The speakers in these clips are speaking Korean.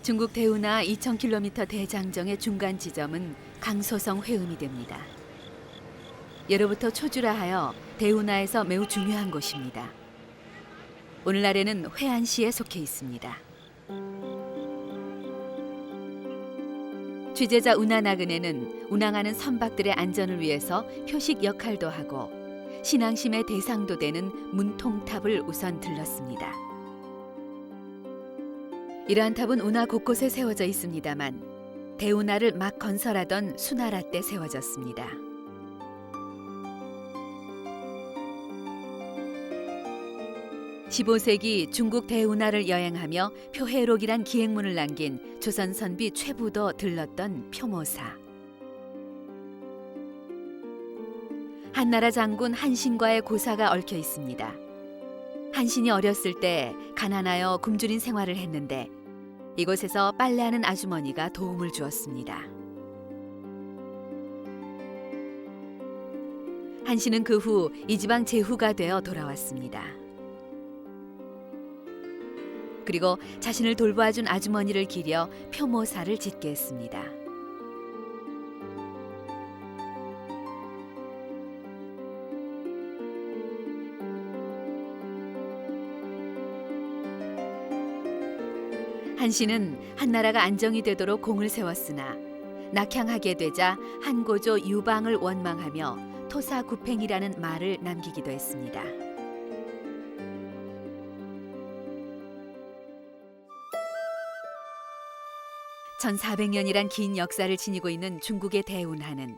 중국 대운하 2000km 대장정의 중간 지점은 강소성 회음이 됩니다. 예로부터 초주라 하여 대운하에서 매우 중요한 곳입니다. 오늘날에는 회안시에 속해 있습니다. 취재자 운하 나그네는 운항하는 선박들의 안전을 위해서 표식 역할도 하고 신앙심의 대상도 되는 문통탑을 우선 들렀습니다. 이러한 탑은 운하 곳곳에 세워져 있습니다만 대운하를 막 건설하던 수나라 때 세워졌습니다. (15세기) 중국 대운하를 여행하며 표해록이란 기행문을 남긴 조선 선비 최부도 들렀던 표모사. 한나라 장군 한신과의 고사가 얽혀 있습니다. 한신이 어렸을 때 가난하여 굶주린 생활을 했는데 이곳에서 빨래하는 아주머니가 도움을 주었습니다. 한신은 그 후 이 지방 제후가 되어 돌아왔습니다. 그리고 자신을 돌봐준 아주머니를 기려 표모사를 짓게 했습니다. 한신은 한나라가 안정이 되도록 공을 세웠으나 낙향하게 되자 한고조 유방을 원망하며 토사구팽이라는 말을 남기기도 했습니다. (1400년이란) 긴 역사를 지니고 있는 중국의 대운하는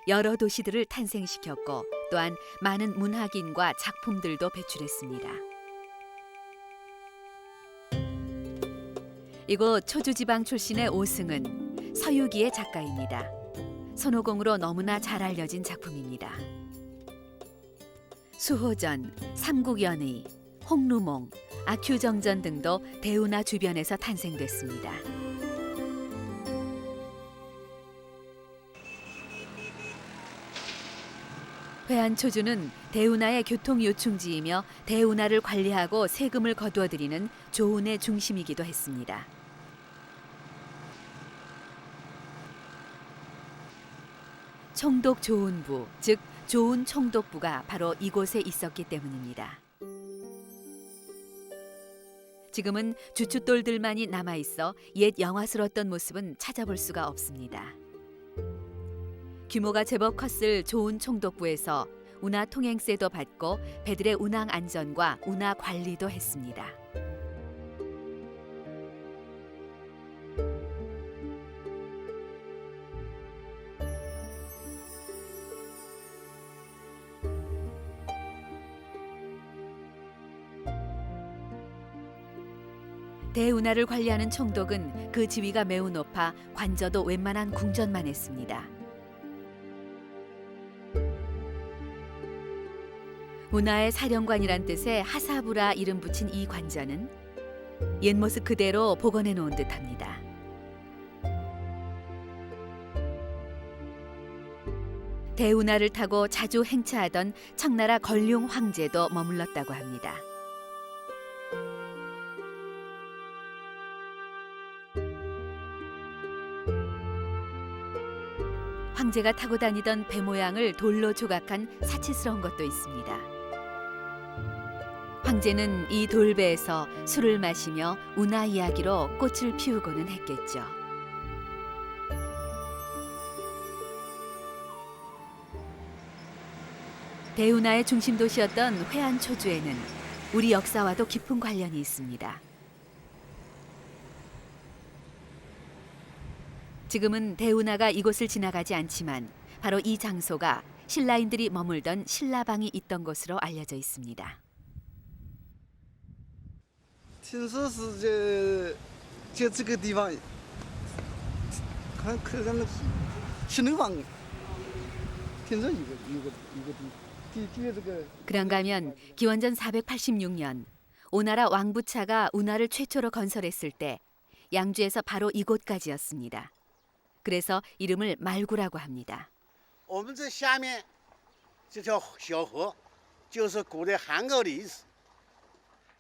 여러 도시들을 탄생시켰고 또한 많은 문학인과 작품들도 배출했습니다. 이곳 초주지방 출신의 오승은 서유기의 작가입니다. 손오공으로 너무나 잘 알려진 작품입니다. 수호전, 삼국연의, 홍루몽, 아큐정전 등도 대운하 주변에서 탄생됐습니다. 회안초주는 대운하의 교통요충지이며 대운하를 관리하고 세금을 거두어들이는 조운의 중심이기도 했습니다. 총독조운부, 즉 조운총독부가 바로 이곳에 있었기 때문입니다. 지금은 주춧돌들만이 남아있어 옛 영화스러웠던 모습은 찾아볼 수가 없습니다. 규모가 제법 컸을 조운총독부에서 운하 통행세도 받고 배들의 운항 안전과 운하 관리도 했습니다. 대운하를 관리하는 총독은 그 지위가 매우 높아 관저도 웬만한 궁전만 했습니다. 운하의 사령관이란 뜻의 하사부라 이름 붙인 이 관저는 옛 모습 그대로 복원해 놓은 듯합니다. 대운하를 타고 자주 행차하던 청나라 걸륭 황제도 머물렀다고 합니다. 황제가 타고 다니던 배 모양을 돌로 조각한 사치스러운 것도 있습니다. 황제는 이 돌배에서 술을 마시며 운하 이야기로 꽃을 피우고는 했겠죠. 대운하의 중심 도시였던 회안초주에는 우리 역사와도 깊은 관련이 있습니다. 지금은 대운하가 이곳을 지나가지 않지만 바로 이 장소가 신라인들이 머물던 신라방이 있던 곳으로 알려져 있습니다. 听说是就这个地方，可能新楼房，听说有个地，这个。 그런가 하면 기원전 486년 오나라 왕부차가 운하를 최초로 건설했을 때 양주에서 바로 이곳까지였습니다. 그래서 이름을 말구라고 합니다. 我们这下面这条小河，就是古代汉沟的意思。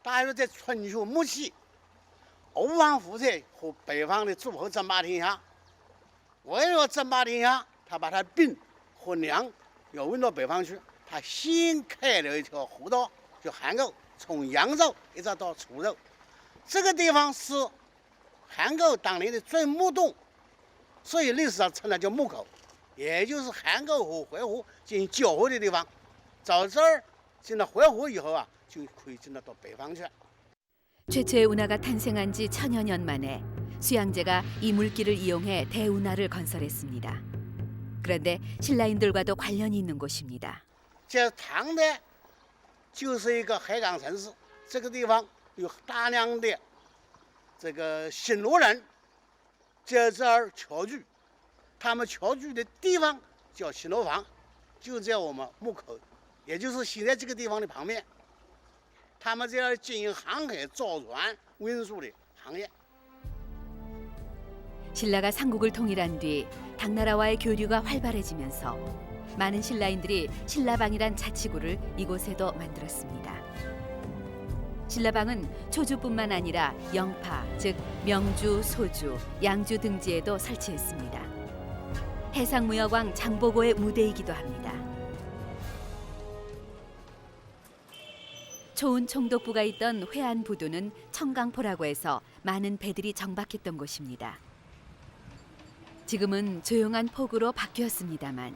大约在春秋末期，欧王夫人和北方的诸侯争霸天下。为了争霸天下，他把他兵和粮要运到北方去。他先开了一条河道，叫汉沟，从扬州一直到楚州。这个地方是汉沟当年的最木洞，所以历史上称它叫木口，也就是汉沟和淮河进行交汇的地方。到这儿进了淮河以后啊，就可以进到北方去。 최초의 운하가 탄생한 지 천여 년 만에 수양제가 이 물길을 이용해 대운하를 건설했습니다. 그런데 신라인들과도 관련이 있는 곳입니다. 这唐代就是一个海港城市，这个地方有大量的这个新罗人在这儿侨居，他们侨居的地方叫新罗房，就在我们木口，也就是现在这个地方的旁边。他们在这儿经营航海、造船、运输的行业。 신라가 삼국을 통일한 뒤 당나라와의 교류가 활발해지면서 많은 신라인들이 신라방이란 자치구를 이곳에도 만들었습니다. 신라방은 초주뿐만 아니라 영파, 즉 명주, 소주, 양주 등지에도 설치했습니다. 해상무역왕 장보고의 무대이기도 합니다. 초운 총독부가 있던 회안부두는 청강포라고 해서 많은 배들이 정박했던 곳입니다. 지금은 조용한 폭우로 바뀌었습니다만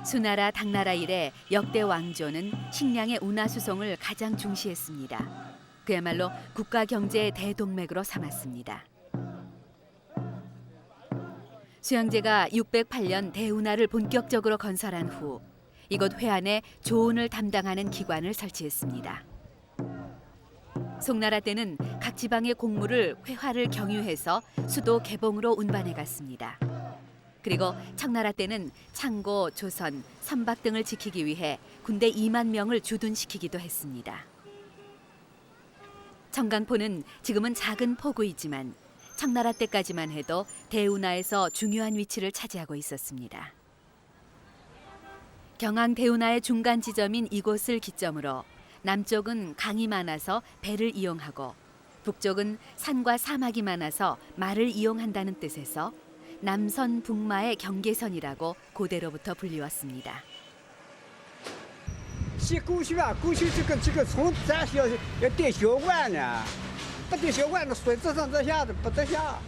수나라 당나라 이래 역대 왕조는 식량의 운하 수송을 가장 중시했습니다. 그야말로 국가 경제의 대동맥으로 삼았습니다. 수양제가 608년 대운하를 본격적으로 건설한 후 이곳 회안에 조운을 담당하는 기관을 설치했습니다. 송나라 때는 각 지방의 공무를 회화를 경유해서 수도 개봉으로 운반해 갔습니다. 그리고 청나라 때는 창고, 조선, 선박 등을 지키기 위해 군대 2만 명을 주둔시키기도 했습니다. 청강포는 지금은 작은 포구이지만 청나라 때까지만 해도 대운하에서 중요한 위치를 차지하고 있었습니다. 경항 대운하의 중간 지점인 이곳을 기점으로 남쪽은 강이 많아서 배를 이용하고 북쪽은 산과 사막이 많아서 말을 이용한다는 뜻에서 남선 북마의 경계선이라고 고대로부터 불리웠습니다. 西沟渠啊，沟渠这个从咱学要带小管呢，不带小管，那水自上自下的不得下。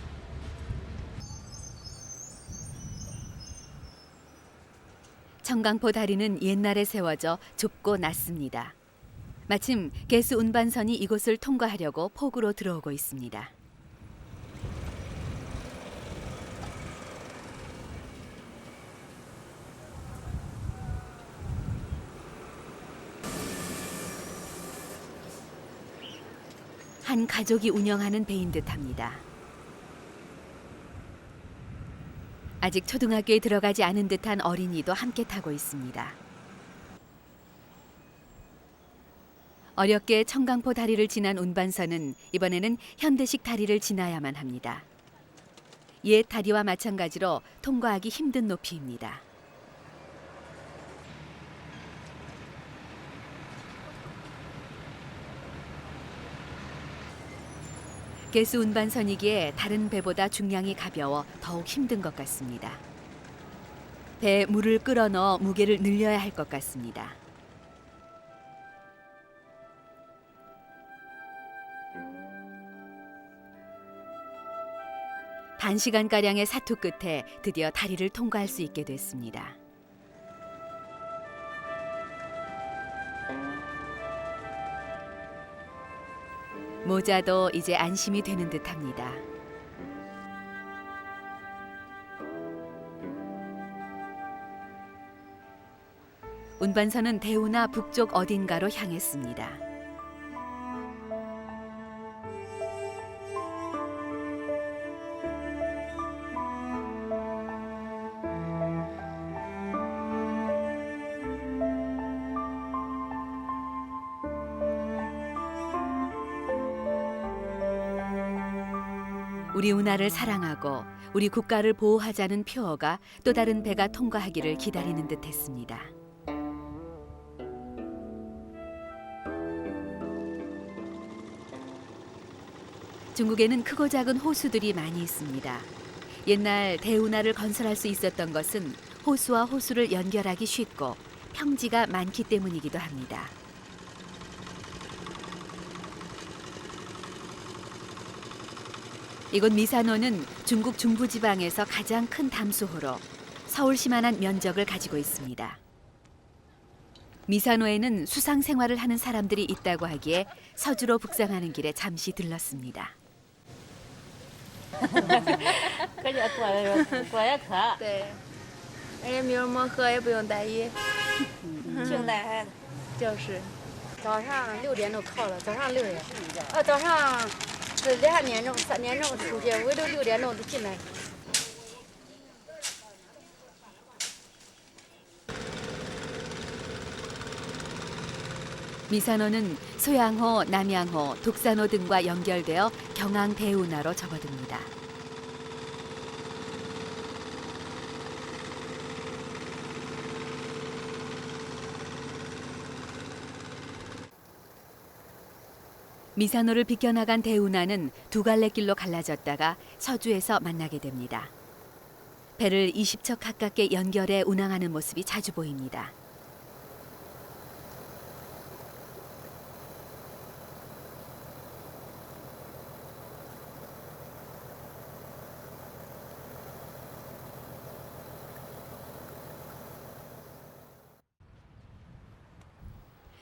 청강포 다리는 옛날에 세워져 좁고 낮습니다. 마침 개수 운반선이 이곳을 통과하려고 포구로 들어오고 있습니다. 한 가족이 운영하는 배인 듯합니다. 아직 초등학교에 들어가지 않은 듯한 어린이도 함께 타고 있습니다. 어렵게 청강포 다리를 지난 운반선은 이번에는 현대식 다리를 지나야만 합니다. 옛 다리와 마찬가지로 통과하기 힘든 높이입니다. 개수 운반선이기에 다른 배보다 중량이 가벼워 더욱 힘든 것 같습니다. 배에 물을 끌어 넣어 무게를 늘려야 할 것 같습니다. 반시간가량의 사투 끝에 드디어 다리를 통과할 수 있게 됐습니다. 모자도 이제 안심이 되는 듯합니다. 운반선은 대운하 북쪽 어딘가로 향했습니다. 우리 운하를 사랑하고 우리 국가를 보호하자는 표어가 또 다른 배가 통과하기를 기다리는 듯했습니다. 중국에는 크고 작은 호수들이 많이 있습니다. 옛날 대운하를 건설할 수 있었던 것은 호수와 호수를 연결하기 쉽고 평지가 많기 때문이기도 합니다. 이곳 미산호는 중국 중부지방에서 가장 큰 담수호로 서울시만한 면적을 가지고 있습니다. 미산호에는 수상 생활을 하는 사람들이 있다고 하기에 서주로 북상하는 길에 잠시 들렀습니다. 搁这过也渴，对，而且没有什么喝，也不用带衣，净带孩子。就是早上6点都烤了，早上6点，早上是2点钟、3点钟出去，围着6点钟就进来。 미산호는 소양호, 남양호, 독산호 등과 연결되어 경항 대운하로 접어듭니다. 미산호를 비껴나간 대운하는 두 갈래 길로 갈라졌다가 서주에서 만나게 됩니다. 배를 20척 가깝게 연결해 운항하는 모습이 자주 보입니다.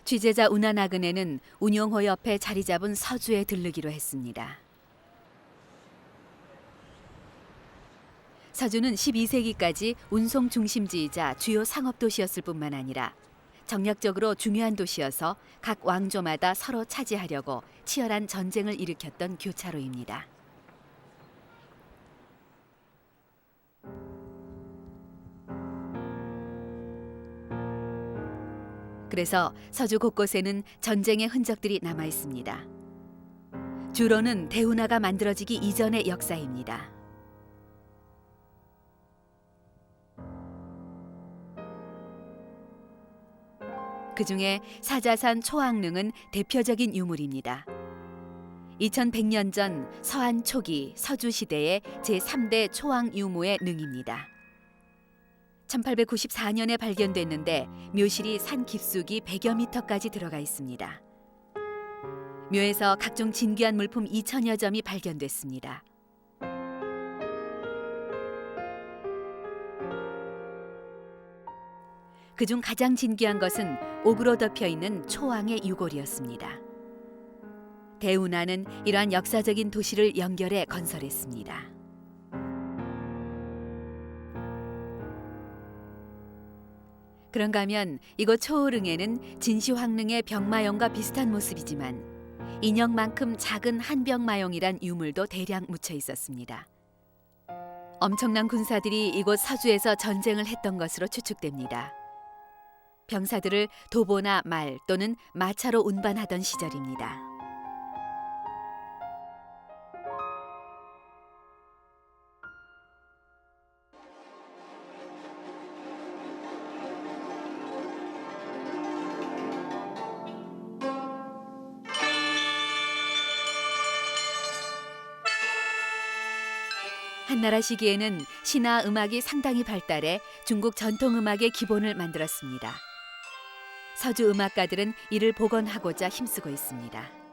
취재자 운하나그네는 운용호 옆에 자리 잡은 서주에 들르기로 했습니다. 서주는 12세기까지 운송 중심지이자 주요 상업도시였을 뿐만 아니라 정략적으로 중요한 도시여서 각 왕조마다 서로 차지하려고 치열한 전쟁을 일으켰던 교차로입니다. 그래서 서주 곳곳에는 전쟁의 흔적들이 남아 있습니다. 주로는 대운하가 만들어지기 이전의 역사입니다. 그중에 사자산 초항릉은 대표적인 유물입니다. 2100년 전 서한 초기 서주 시대의 제3대 초항 유무의 능입니다. 1894년에 발견됐는데 묘실이 산 깊숙이 100여 미터까지 들어가 있습니다. 묘에서 각종 진귀한 물품 2000여 점이 발견됐습니다. 그중 가장 진귀한 것은 옥으로 덮여 있는 초왕의 유골이었습니다. 대운하는 이러한 역사적인 도시를 연결해 건설했습니다. 그런가 하면 이곳 초호릉에는 진시황릉의 병마용과 비슷한 모습이지만 인형만큼 작은 한병마용이란 유물도 대량 묻혀 있었습니다. 엄청난 군사들이 이곳 서주에서 전쟁을 했던 것으로 추측됩니다. 병사들을 도보나 말 또는 마차로 운반하던 시절입니다. 한나라 시기에는 신화 음악이 상당히 발달해 중국 전통 음악의 기본을 만들었습니다. 서주 음악가들은 이를 복원하고자 힘쓰고 있습니다.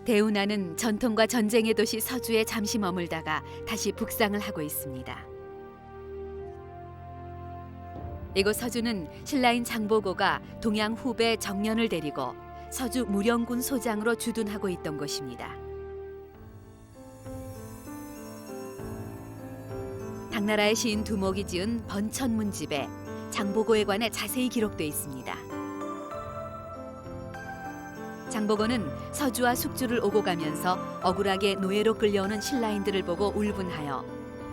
대운하는 전통과 전쟁의 도시 서주에 잠시 머물다가 다시 북상을 하고 있습니다. 이곳 서주는 신라인 장보고가 동양 후배 정년을 데리고 서주 무령군 소장으로 주둔하고 있던 곳입니다. 당나라의 시인 두목이 지은 번천문집에 장보고에 관해 자세히 기록돼 있습니다. 장보고는 서주와 숙주를 오고 가면서 억울하게 노예로 끌려오는 신라인들을 보고 울분하여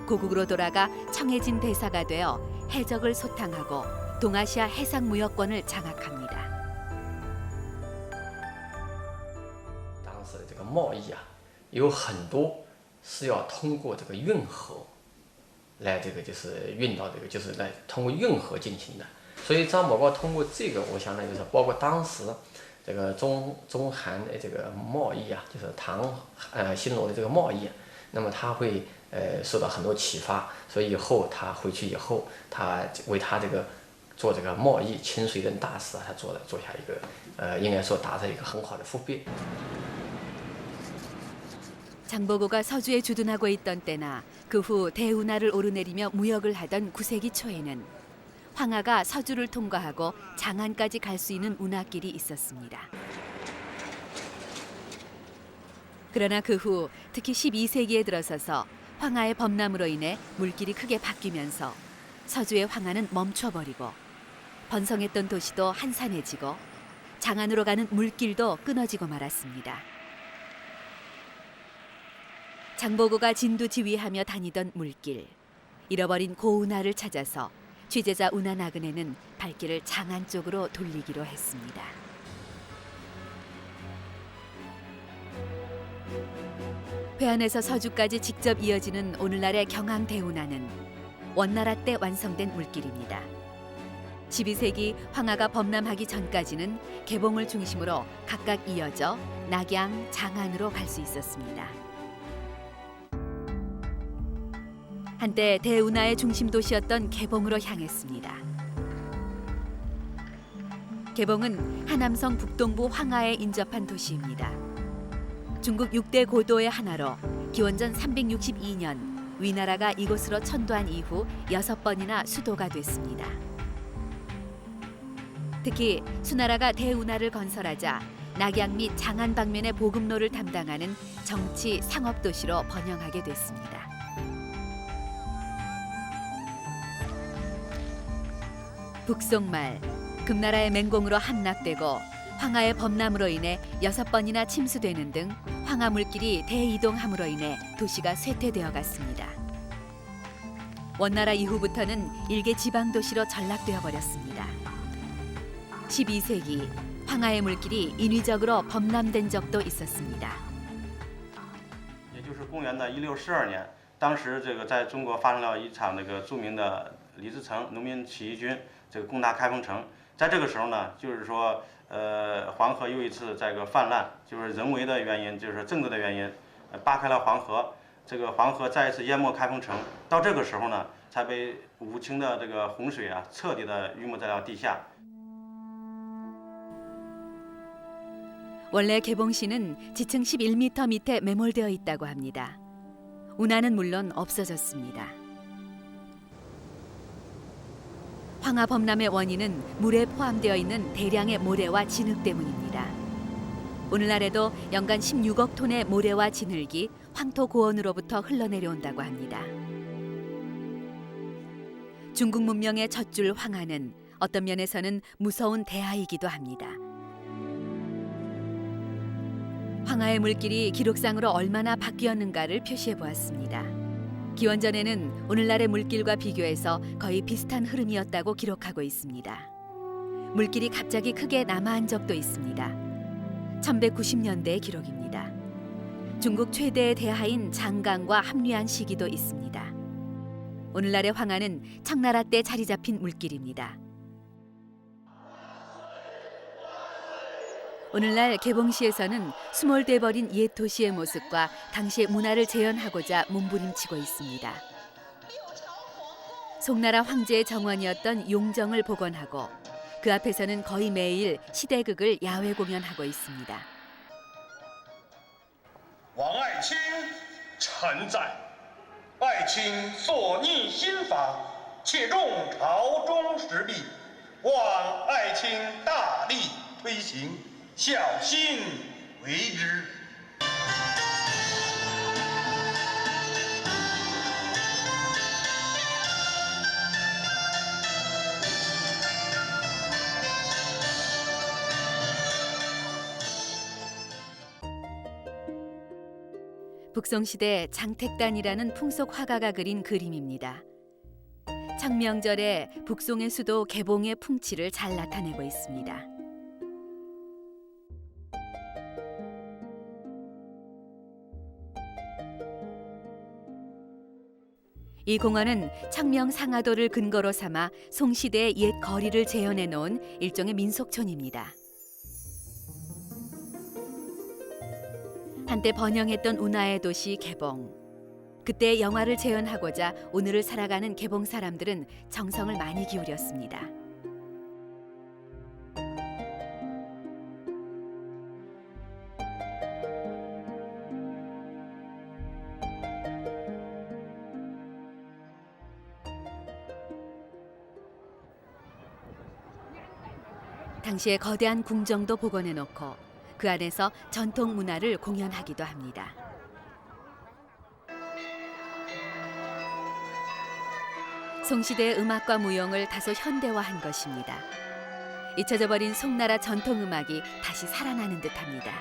고국으로 돌아가 청해진 대사가 되어 해적을 소탕하고 동아시아 해상무역권을 장악합니다. 当时的这个贸易啊，有很多是要通过这个运河来这个就是运到这个就是来通过运河进行的。所以张宝诰通过这个，我想呢就是包括当时这个中韩的这个贸易啊，就是新罗的这个贸易，那么他会受到很多启发，所以以后他回去以后，他为他这个做这个贸易清水人大使啊，他做下一个应该说打下一个很好的伏笔。 장보고가 서주에 주둔하고 있던 때나 그 후 대운하를 오르내리며 무역을 하던 9세기 초에는 황하가 서주를 통과하고 장안까지 갈 수 있는 운하길이 있었습니다. 그러나 그 후 특히 12세기에 들어서서 황하의 범람으로 인해 물길이 크게 바뀌면서 서주의 황하는 멈춰버리고 번성했던 도시도 한산해지고 장안으로 가는 물길도 끊어지고 말았습니다. 장보고가 진두지휘하며 다니던 물길, 잃어버린 고운하를 찾아서 취재자 운하 나그네는 발길을 장안 쪽으로 돌리기로 했습니다. 회안에서 서주까지 직접 이어지는 오늘날의 경항 대운하는 원나라 때 완성된 물길입니다. 12세기 황하가 범람하기 전까지는 개봉을 중심으로 각각 이어져 낙양, 장안으로 갈 수 있었습니다. 한때 대운하의 중심 도시였던 개봉으로 향했습니다. 개봉은 하남성 북동부 황하에 인접한 도시입니다. 중국 6대 고도의 하나로 기원전 362년 위나라가 이곳으로 천도한 이후 6번이나 수도가 됐습니다. 특히 수나라가 대운하를 건설하자 낙양 및 장안 방면의 보급로를 담당하는 정치 상업 도시로 번영하게 됐습니다. 북송말, 금나라의 맹공으로 함락되고 황하의 범람으로 인해 6번이나 침수되는 등 황하 물길이 대이동함으로 인해 도시가 쇠퇴되어 갔습니다. 원나라 이후부터는 일개 지방 도시로 전락되어 버렸습니다. 12세기 황하의 물길이 인위적으로 범람된 적도 있었습니다. 也就是公元的1612年，当时这个在中国发生了一场那个著名的李自成农民起义军这个攻打开封城，在这个时候呢，就是说黄河又一次这个泛滥，就是人为的原因，就是政治的原因，扒开了黄河，这个黄河再一次淹没开封城。到这个时候呢，才被武清的这个洪水啊彻底的淹没在了地下。 원래 개봉시는 지층 11m 밑에 매몰되어 있다고 합니다. 운하는 물론 없어졌습니다. 황하 범람의 원인은 물에 포함되어 있는 대량의 모래와 진흙 때문입니다. 오늘날에도 연간 16억 톤의 모래와 진흙이 황토 고원으로부터 흘러내려온다고 합니다. 중국 문명의 젖줄 황하는 어떤 면에서는 무서운 대하이기도 합니다. 황하의 물길이 기록상으로 얼마나 바뀌었는가를 표시해 보았습니다. 기원전에는 오늘날의 물길과 비교해서 거의 비슷한 흐름이었다고 기록하고 있습니다. 물길이 갑자기 크게 남하한 적도 있습니다. 1190년대의 기록입니다. 중국 최대의 대하인 장강과 합류한 시기도 있습니다. 오늘날의 황하는 청나라 때 자리 잡힌 물길입니다. 오늘날 개봉시에서는 수몰돼 버린 옛 도시의 모습과 당시의 문화를 재현하고자 몸부림치고 있습니다. 송나라 황제의 정원이었던 용정을 복원하고 그 앞에서는 거의 매일 시대극을 야외 공연하고 있습니다. 王爱卿臣在，爱卿所逆心法，切中朝中实力，望爱卿大力推行。 小心为之。 북송시대 장택단이라는 풍속 화가가 그린 그림입니다. 창명절에 북송의 수도 개봉의 풍치를 잘 나타내고 있습니다. 이 공원은 창명 상하도를 근거로 삼아 송시대의 옛 거리를 재현해 놓은 일종의 민속촌입니다. 한때 번영했던 운하의 도시 개봉. 그때 영화를 재현하고자 오늘을 살아가는 개봉 사람들은 정성을 많이 기울였습니다. 당시에 거대한 궁정도 복원해 놓고 그 안에서 전통 문화를 공연하기도 합니다. 송시대의 음악과 무용을 다소 현대화한 것입니다. 잊혀져 버린 송나라 전통 음악이 다시 살아나는 듯합니다.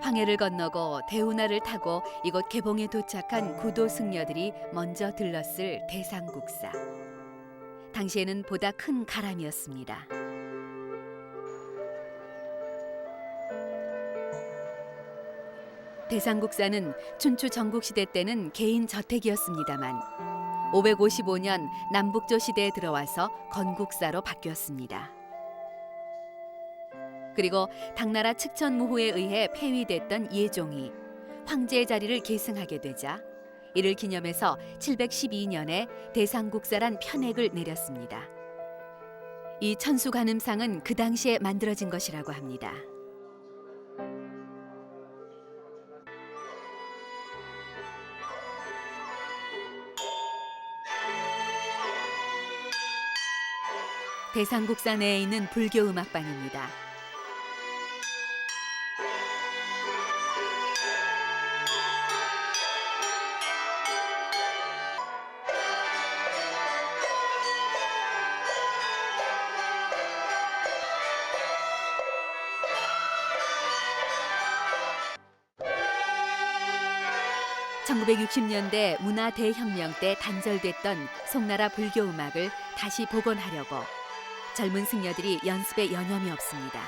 황해를 건너고 대운하를 타고 이곳 개봉에 도착한 구도 승려들이 먼저 들렀을 대상국사. 당시에는 보다 큰 가람이었습니다. 대상국사는 춘추 전국시대 때는 개인 저택이었습니다만 555년 남북조 시대에 들어와서 건국사로 바뀌었습니다. 그리고 당나라 측천무후에 의해 폐위됐던 예종이 황제의 자리를 계승하게 되자 이를 기념해서 712년에 대상국사란 편액을 내렸습니다. 이 천수관음상은 그 당시에 만들어진 것이라고 합니다. 대상국사 내에 있는 불교 음악반입니다. (1960년대) 문화 대혁명 때 단절됐던 송나라 불교 음악을 다시 복원하려고 젊은 승려들이 연습에 여념이 없습니다.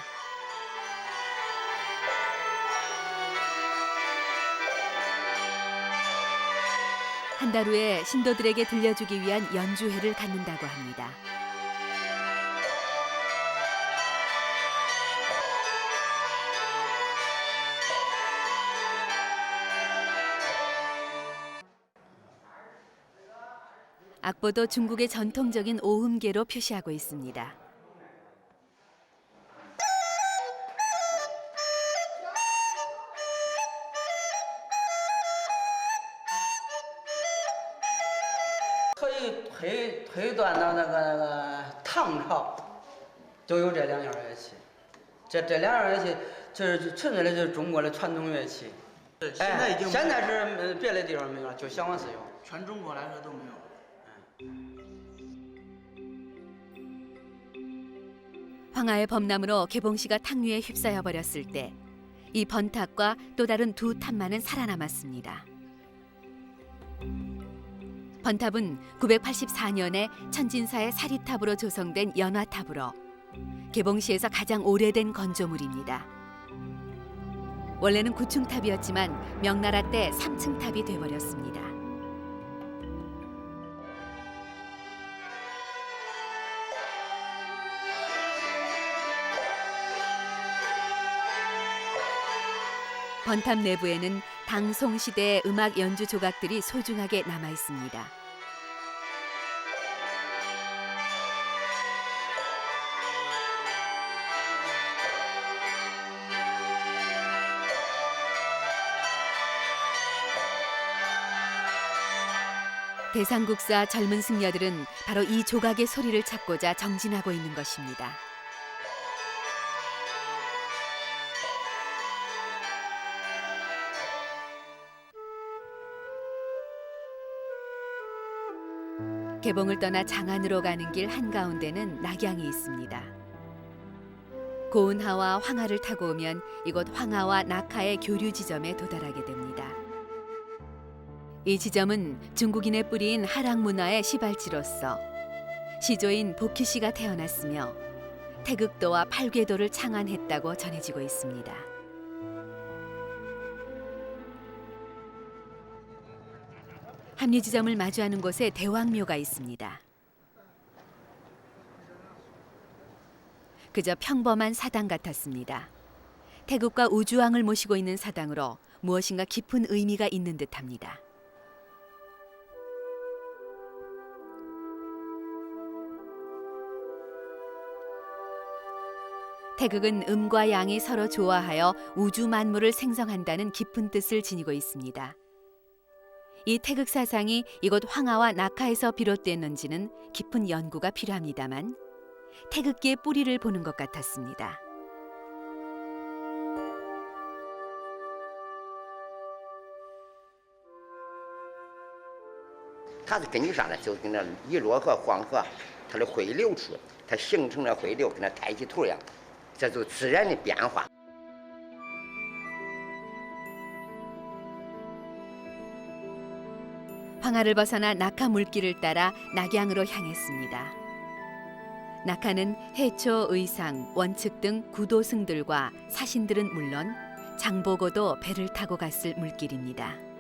한 달 후에 신도들에게 들려주기 위한 연주회를 갖는다고 합니다. 악보도 중국의 전통적인 오음계로 표시하고 있습니다.推断到那个唐朝，就有这两样乐器。这两样乐器，就是纯粹的就是中国的传统乐器。现在已经现在是别的地方没有了，就香港是有。全中国来说都没有。 황하의 범람으로 개봉시가 탕류에 휩싸여 버렸을 때 이 번탑과 또 다른 두 탑만은 살아남았습니다. 번탑은 984년에 천진사의 사리탑으로 조성된 연화탑으로 개봉시에서 가장 오래된 건조물입니다. 원래는 9층탑이었지만 명나라 때 3층탑이 돼버렸습니다. 번탑 내부에는 당송 시대의 음악 연주 조각들이 소중하게 남아 있습니다. 대상국사 젊은 승려들은 바로 이 조각의 소리를 찾고자 정진하고 있는 것입니다. 개봉을 떠나 장안으로 가는 길 한가운데는 낙양이 있습니다. 고운하와 황하를 타고 오면 이곳 황하와 낙하의 교류 지점에 도달하게 됩니다. 이 지점은 중국인의 뿌리인 하락 문화의 시발지로서 시조인 보키씨가 태어났으며 태극도와 팔궤도를 창안했다고 전해지고 있습니다. 합류 지점을 마주하는 곳에 대왕묘가 있습니다. 그저 평범한 사당 같았습니다. 태국과 우주왕을 모시고 있는 사당으로 무엇인가 깊은 의미가 있는 듯합니다. 태극은 음과 양이 서로 조화하여 우주 만물을 생성한다는 깊은 뜻을 지니고 있습니다. 이 태극 사상이 이곳 황하와 낙하에서 비롯됐는지는 깊은 연구가 필요합니다만 태극기의 뿌리를 보는 것 같았습니다. 它是根据啥呢？就是跟那沂洛河、黄河，它的汇流处，它形成了汇流，跟那太极图一样，这就是自然的变化。 황하를 벗어나 낙하 물길을 따라 낙양으로 향했습니다. 낙하는 해초, 의상, 원측 등 구도승들과 사신들은 물론 장보고도 배를 타고 갔을 물길입니다.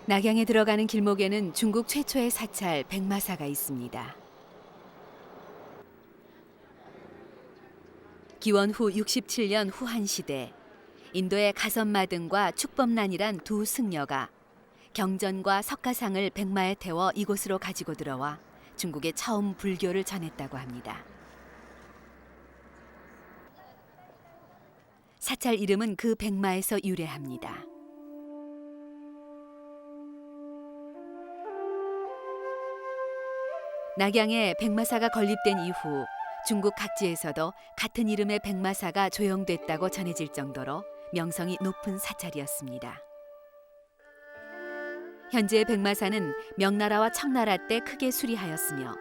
낙양에 들어가는 길목에는 중국 최초의 사찰 백마사가 있습니다. 기원 후 67년 후한 시대 인도의 가선마등과 축법난이란 두 승려가 경전과 석가상을 백마에 태워 이곳으로 가지고 들어와 중국에 처음 불교를 전했다고 합니다. 사찰 이름은 그 백마에서 유래합니다. 낙양에 백마사가 건립된 이후 중국 각지에서도 같은 이름의 백마사가 조형됐다고 전해질 정도로 명성이 높은 사찰이었습니다. 현재 백마사는 명나라와 청나라 때 크게 수리하였으며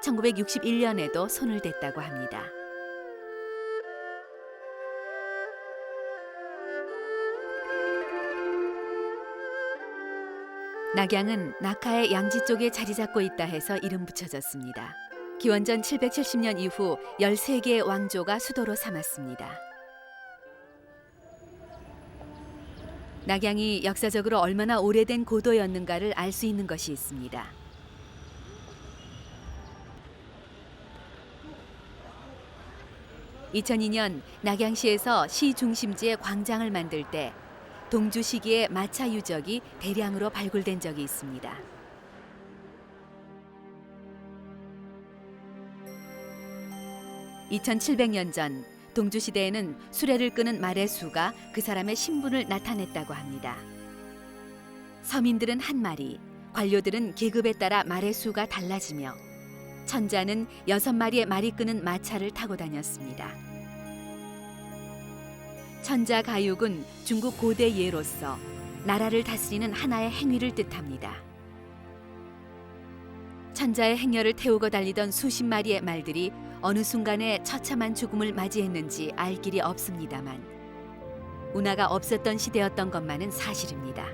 1961년에도 손을 댔다고 합니다. 낙양은 낙하의 양지 쪽에 자리 잡고 있다 해서 이름 붙여졌습니다. 기원전 770년 이후 13개의 왕조가 수도로 삼았습니다. 낙양이 역사적으로 얼마나 오래된 고도였는가를 알 수 있는 것이 있습니다. (2002년) 낙양시에서 시 중심지에 광장을 만들 때 동주 시기에 마차 유적이 대량으로 발굴된 적이 있습니다. (2700년) 전 동주 시대에는 수레를 끄는 말의 수가 그 사람의 신분을 나타냈다고 합니다. 서민들은 한 마리, 관료들은 계급에 따라 말의 수가 달라지며 천자는 6마리의 말이 끄는 마차를 타고 다녔습니다. 천자 가육은 중국 고대 예로서 나라를 다스리는 하나의 행위를 뜻합니다. 천자의 행렬을 태우고 달리던 수십 마리의 말들이 어느 순간에 처참한 죽음을 맞이했는지 알 길이 없습니다만 운하가 없었던 시대였던 것만은 사실입니다.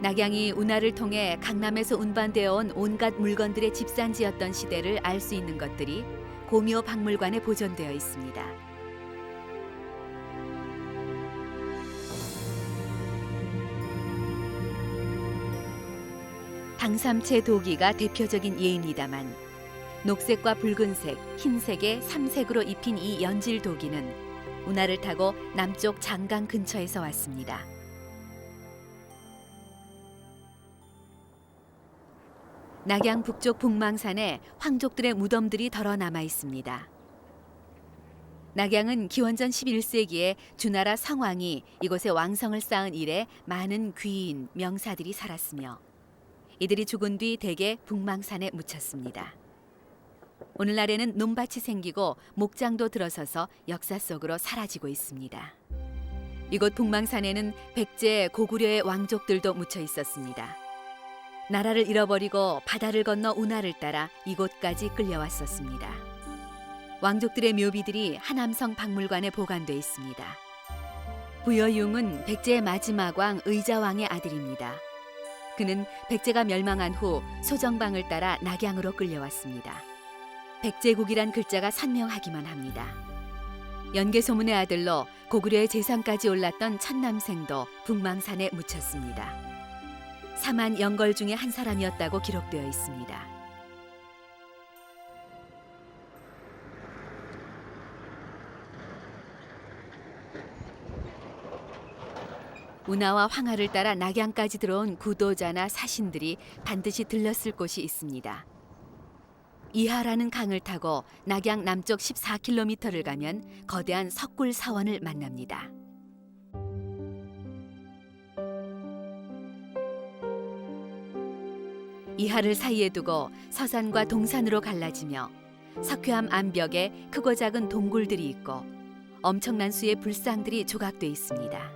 낙양이 운하를 통해 강남에서 운반되어 온 온갖 물건들의 집산지였던 시대를 알 수 있는 것들이 고묘 박물관에 보존되어 있습니다. 당삼채 도기가 대표적인 예입니다만 녹색과 붉은색, 흰색의 3색으로 입힌 이 연질 도기는 운하를 타고 남쪽 장강 근처에서 왔습니다. 낙양 북쪽 북망산에 황족들의 무덤들이 덜어 남아 있습니다. 낙양은 기원전 11세기에 주나라 성왕이 이곳에 왕성을 쌓은 이래 많은 귀인, 명사들이 살았으며 이들이 죽은 뒤 대개 북망산에 묻혔습니다. 오늘날에는 논밭이 생기고 목장도 들어서서 역사 속으로 사라지고 있습니다. 이곳 북망산에는 백제, 고구려의 왕족들도 묻혀 있었습니다. 나라를 잃어버리고 바다를 건너 운하를 따라 이곳까지 끌려왔었습니다. 왕족들의 묘비들이 하남성 박물관에 보관돼 있습니다. 부여융은 백제의 마지막 왕 의자왕의 아들입니다. 그는 백제가 멸망한 후 소정방을 따라 낙양으로 끌려왔습니다. 백제국이란 글자가 선명하기만 합니다. 연개소문의 아들로 고구려의 재상까지 올랐던 천남생도 북망산에 묻혔습니다. 4만 영걸 중에 한 사람이었다고 기록되어 있습니다. 운하와 황하를 따라 낙양까지 들어온 구도자나 사신들이 반드시 들렀을 곳이 있습니다. 이하라는 강을 타고 낙양 남쪽 14km를 가면 거대한 석굴 사원을 만납니다. 이하를 사이에 두고 서산과 동산으로 갈라지며 석회암 암벽에 크고 작은 동굴들이 있고 엄청난 수의 불상들이 조각돼 있습니다.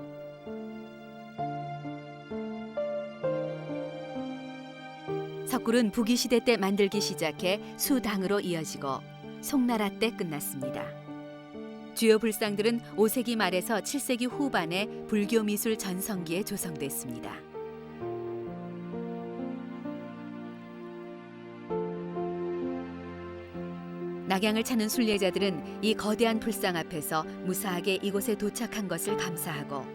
석굴은 부귀시대 때 만들기 시작해 수당으로 이어지고 송나라 때 끝났습니다. 주요 불상들은 5세기 말에서 7세기 후반에 불교 미술 전성기에 조성됐습니다. 낙양을 찾는 순례자들은 이 거대한 불상 앞에서 무사하게 이곳에 도착한 것을 감사하고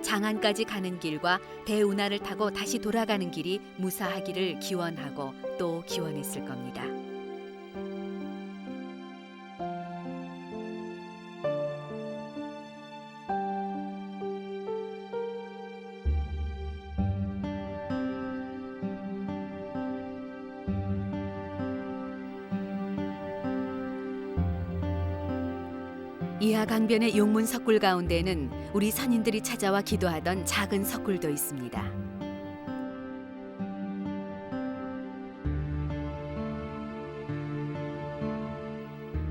장안까지 가는 길과 대운하를 타고 다시 돌아가는 길이 무사하기를 기원하고 또 기원했을 겁니다. 이하 강변의 용문 석굴 가운데는 우리 선인들이 찾아와 기도하던 작은 석굴도 있습니다.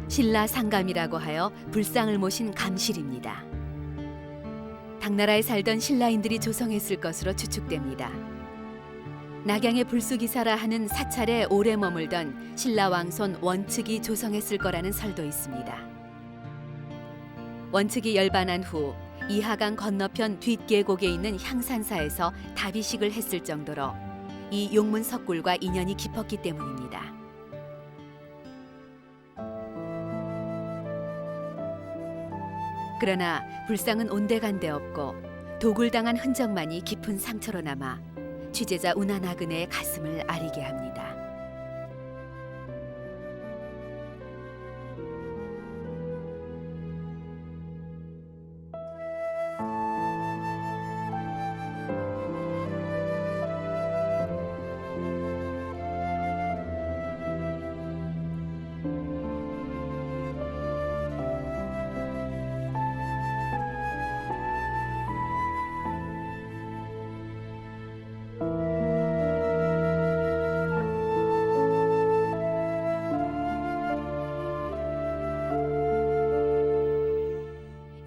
신라 상감이라고 하여 불상을 모신 감실입니다. 당나라에 살던 신라인들이 조성했을 것으로 추측됩니다. 낙양의 불수기사라 하는 사찰에 오래 머물던 신라 왕손 원측이 조성했을 거라는 설도 있습니다. 원측이 열반한 후 이하강 건너편 뒷계곡에 있는 향산사에서 다비식을 했을 정도로 이 용문 석굴과 인연이 깊었기 때문입니다. 그러나 불상은 온데간데 없고 도굴당한 흔적만이 깊은 상처로 남아 취재자 운하나그네의 가슴을 아리게 합니다.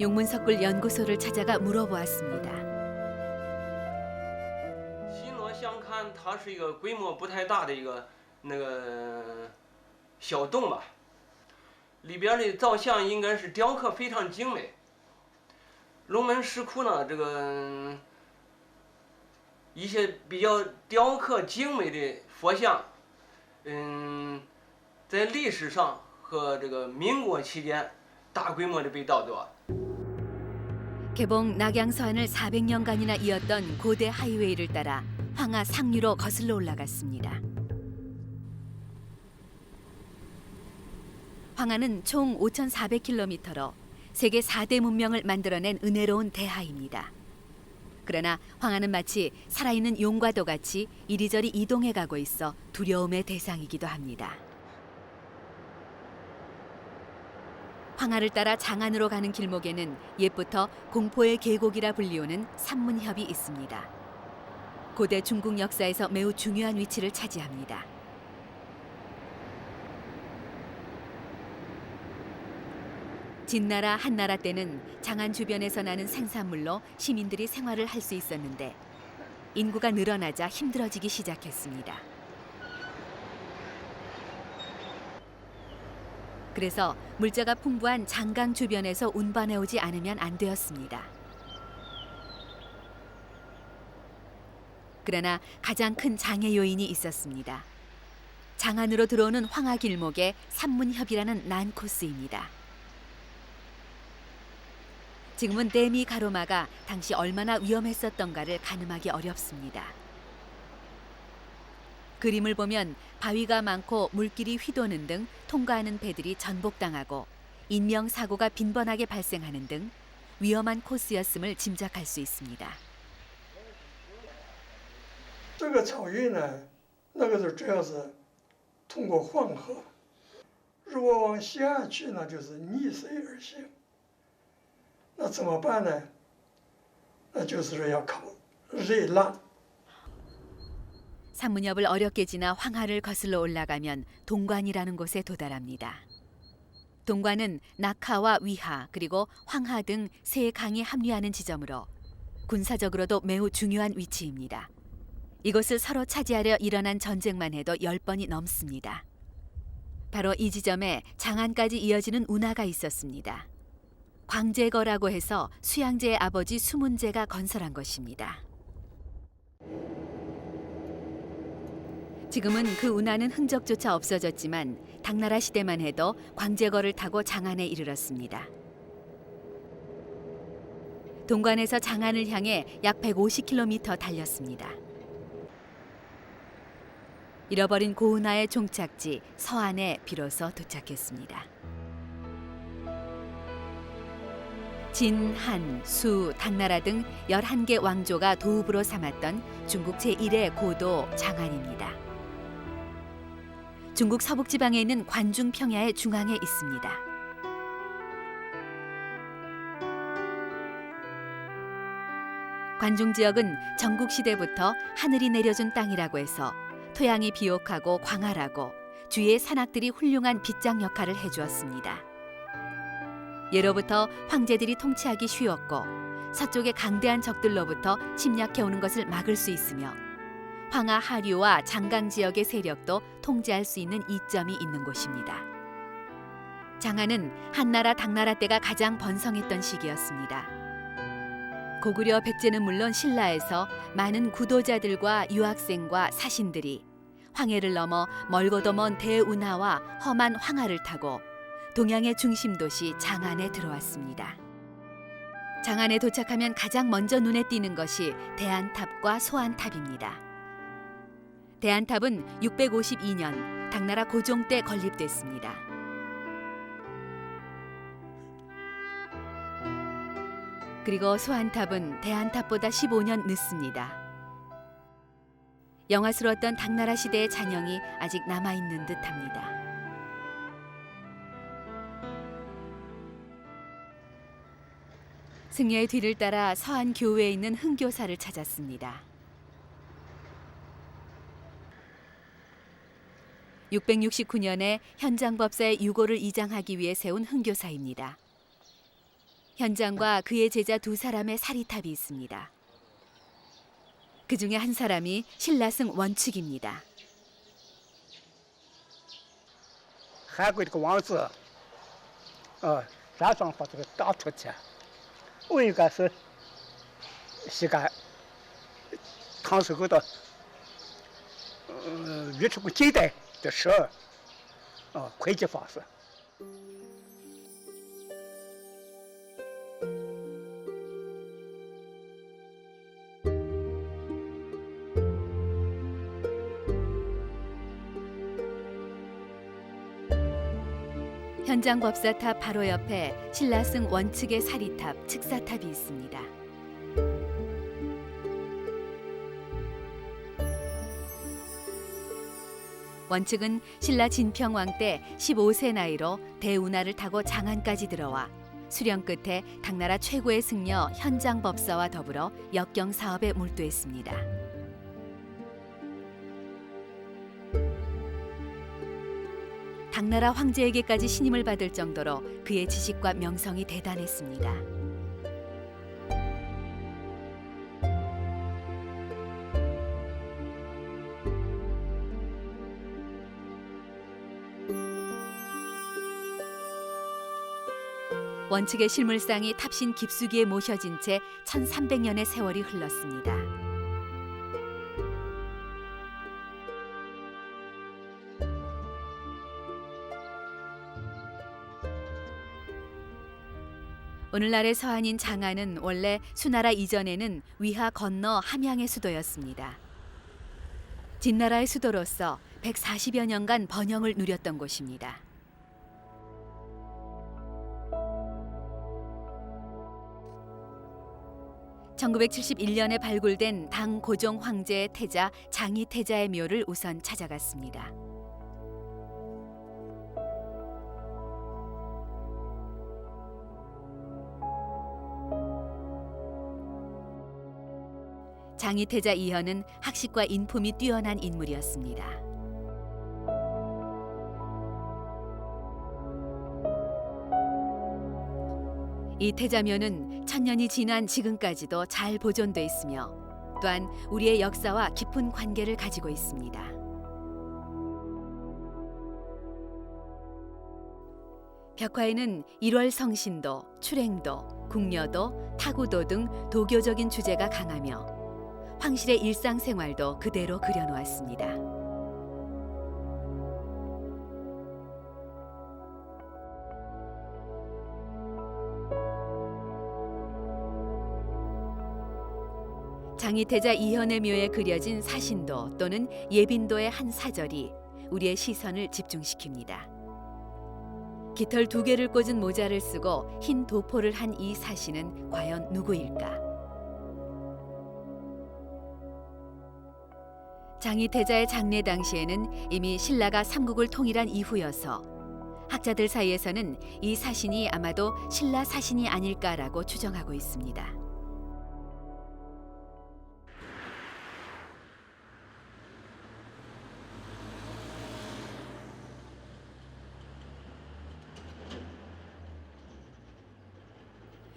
용문석굴 연구소를 찾아가 물어보았습니다. 新罗相堪，它是一个规模不太大的一个小洞吧，里边的造像应该是雕刻非常精美。龙门石窟呢，这个一些比较雕刻精美的佛像，在历史上和这个民国期间大规模的被盗夺。 개봉 낙양서안을 400년간이나 이었던 고대 하이웨이를 따라 황하 상류로 거슬러 올라갔습니다. 황하는 총 5,400km로 세계 4대 문명을 만들어낸 은혜로운 대하입니다. 그러나 황하는 마치 살아있는 용과도 같이 이리저리 이동해 가고 있어 두려움의 대상이기도 합니다. 황하를 따라 장안으로 가는 길목에는 옛부터 공포의 계곡이라 불리우는 산문협이 있습니다. 고대 중국 역사에서 매우 중요한 위치를 차지합니다. 진나라 한나라 때는 장안 주변에서 나는 생산물로 시민들이 생활을 할 수 있었는데 인구가 늘어나자 힘들어지기 시작했습니다. 그래서 물자가 풍부한 장강 주변에서 운반해 오지 않으면 안 되었습니다. 그러나 가장 큰 장애 요인이 있었습니다. 장안으로 들어오는 황하 길목에 산문협이라는 난코스입니다. 지금은 댐이 가로막아 당시 얼마나 위험했었던가를 가늠하기 어렵습니다. 그림을 보면 바위가 많고 물길이 휘도는 등 통과하는 배들이 전복당하고 인명사고가 빈번하게 발생하는 등 위험한 코스였음을 짐작할 수 있습니다. 这个草运呢，那个时候主要是通过黄河，如果往西岸去呢，就是逆水而行。那怎么办呢？那就是说要靠锐浪。 산문협을 어렵게 지나 황하를 거슬러 올라가면 동관이라는 곳에 도달합니다. 동관은 낙하와 위하 그리고 황하 등 세 강이 합류하는 지점으로 군사적으로도 매우 중요한 위치입니다. 이곳을 서로 차지하려 일어난 전쟁만 해도 10번이 넘습니다. 바로 이 지점에 장안까지 이어지는 운하가 있었습니다. 광제거라고 해서 수양제의 아버지 수문제가 건설한 것입니다. 지금은 그 운하는 흔적조차 없어졌지만 당나라 시대만 해도 광제거를 타고 장안에 이르렀습니다. 동관에서 장안을 향해 약 150km 달렸습니다. 잃어버린 고운하의 종착지 서안에 비로소 도착했습니다. 진, 한, 수, 당나라 등 11개 왕조가 도읍으로 삼았던 중국 제1의 고도 장안입니다. 중국 서북지방에 있는 관중 평야의 중앙에 있습니다. 관중 지역은 전국 시대부터 하늘이 내려준 땅이라고 해서 토양이 비옥하고 광활하고 주위의 산악들이 훌륭한 빗장 역할을 해주었습니다. 예로부터 황제들이 통치하기 쉬웠고 서쪽의 강대한 적들로부터 침략해오는 것을 막을 수 있으며 황하 하류와 장강 지역의 세력도 통제할 수 있는 이점이 있는 곳입니다. 장안은 한나라 당나라 때가 가장 번성했던 시기였습니다. 고구려 백제는 물론 신라에서 많은 구도자들과 유학생과 사신들이 황해를 넘어 멀고도 먼 대운하와 험한 황하를 타고 동양의 중심 도시 장안에 들어왔습니다. 장안에 도착하면 가장 먼저 눈에 띄는 것이 대안탑과 소안탑입니다. 대안탑은 652년 당나라 고종 때 건립됐습니다. 그리고 소안탑은 대안탑보다 15년 늦습니다. 영화스러웠던 당나라 시대의 잔영이 아직 남아있는 듯합니다. 승려의 뒤를 따라 서안 교외에 있는 흥교사를 찾았습니다. 669년에 현장법사의 유고를 이장하기 위해 세운 흥교사입니다. 현장과 그의 제자 두 사람의 사리탑이 있습니다. 그 중에 한 사람이 신라승 원축입니다. 韩国这个王子，咱双方这个刚出去，我应该是膝盖疼唐时候的越出过近代的时候会计方式。현장 법사탑 바로 옆에 신라승 원측의 사리탑, 측사탑이 있습니다. 원측은 신라 진평왕 때 15세 나이로 대운하를 타고 장안까지 들어와 수령 끝에 당나라 최고의 승려 현장 법사와 더불어 역경 사업에 몰두했습니다. 당나라 황제에게까지 신임을 받을 정도로 그의 지식과 명성이 대단했습니다. 원측의 실물상이 탑신 깊숙이에 모셔진 채 1300년의 세월이 흘렀습니다. 오늘날의 서한인 장안은 원래 수나라 이전에는 위하 건너 함양의 수도였습니다. 진나라의 수도로서 140여 년간 번영을 누렸던 곳입니다. (1971년에) 발굴된 당 고종 황제의 태자 장희태자의 묘를 우선 찾아갔습니다. 장희태자 이현은 학식과 인품이 뛰어난 인물이었습니다. 이 태자묘는 천년이 지난 지금까지도 잘 보존돼 있으며 또한 우리의 역사와 깊은 관계를 가지고 있습니다. 벽화에는 1월 성신도, 출행도, 궁녀도, 타구도 등 도교적인 주제가 강하며 황실의 일상생활도 그대로 그려놓았습니다. 장희태자 이현의 묘에 그려진 사신도 또는 예빈도의 한 사절이 우리의 시선을 집중시킵니다. 깃털 2개를 꽂은 모자를 쓰고 흰 도포를 한 이 사신은 과연 누구일까? 장희태자의 장례 당시에는 이미 신라가 삼국을 통일한 이후여서 학자들 사이에서는 이 사신이 아마도 신라 사신이 아닐까라고 추정하고 있습니다.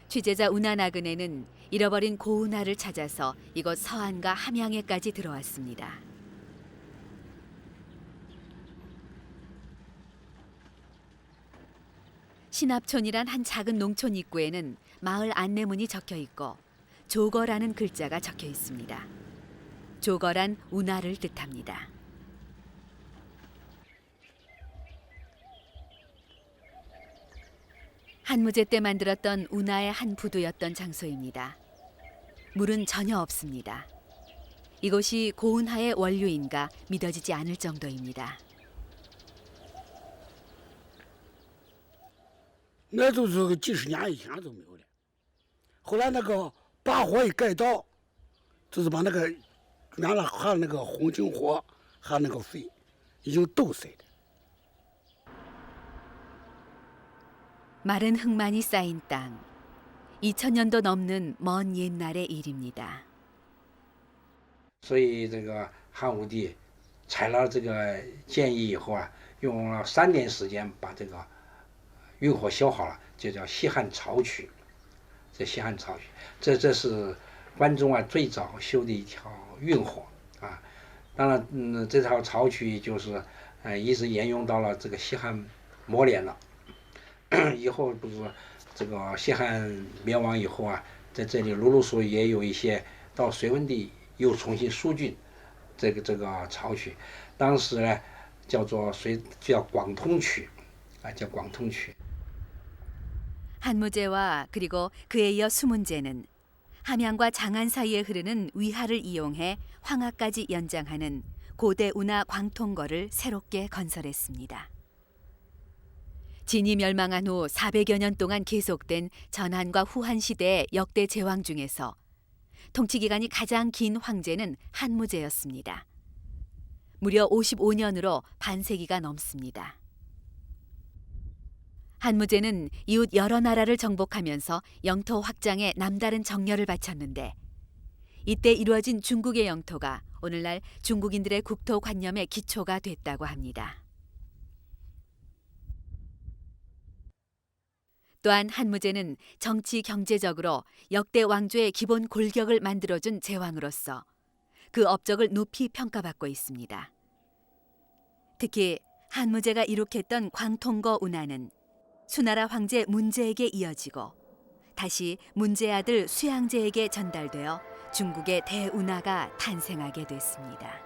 취재자 운하나그네는 잃어버린 고운하를 찾아서 이곳 서안과 함양에까지 들어왔습니다. 신합촌이란 한 작은 농촌 입구에는 마을 안내문이 적혀 있고 조거라는 글자가 적혀 있습니다. 조거란 운하를 뜻합니다. 한무제 때 만들었던 운하의 한 부두였던 장소입니다. 물은 전혀 없습니다. 이곳이 고운하의 원류인가 믿어지지 않을 정도입니다. 那都是几十年以前都没有了。后来那个把火一改道，就是把那个原来含那个红警火含那个水已经都塞了。 마른 흙만이 쌓인 땅. 2000년도 넘는 먼 옛날의 일입니다. 所以这个汉武帝采了这个建议以后啊，用了3年时间把这个运河修好了，就叫西汉漕渠。这西汉漕渠，这是关中啊最早修的一条运河啊。当然，这条漕渠就是一直沿用到了这个西汉末年了。以后不是这个西汉灭亡以后啊，在这里陆陆续续也有一些到隋文帝又重新疏浚这个潮渠，当时呢叫广通渠，叫广通渠。 한무제와 그리고 그에 이어 수문제는 함양과 장안 사이에 흐르는 위하를 이용해 황하까지 연장하는 고대 운하 광통거를 새롭게 건설했습니다. 진이 멸망한 후 400여 년 동안 계속된 전한과 후한 시대의 역대 제왕 중에서 통치 기간이 가장 긴 황제는 한무제였습니다. 무려 55년으로 반세기가 넘습니다. 한무제는 이웃 여러 나라를 정복하면서 영토 확장에 남다른 정열을 바쳤는데 이때 이루어진 중국의 영토가 오늘날 중국인들의 국토관념의 기초가 됐다고 합니다. 또한 한무제는 정치 경제적으로 역대 왕조의 기본 골격을 만들어준 제왕으로서 그 업적을 높이 평가받고 있습니다. 특히 한무제가 이룩했던 광통거 운하는 수나라 황제 문제에게 이어지고 다시 문제의 아들 수양제에게 전달되어 중국의 대운하가 탄생하게 됐습니다.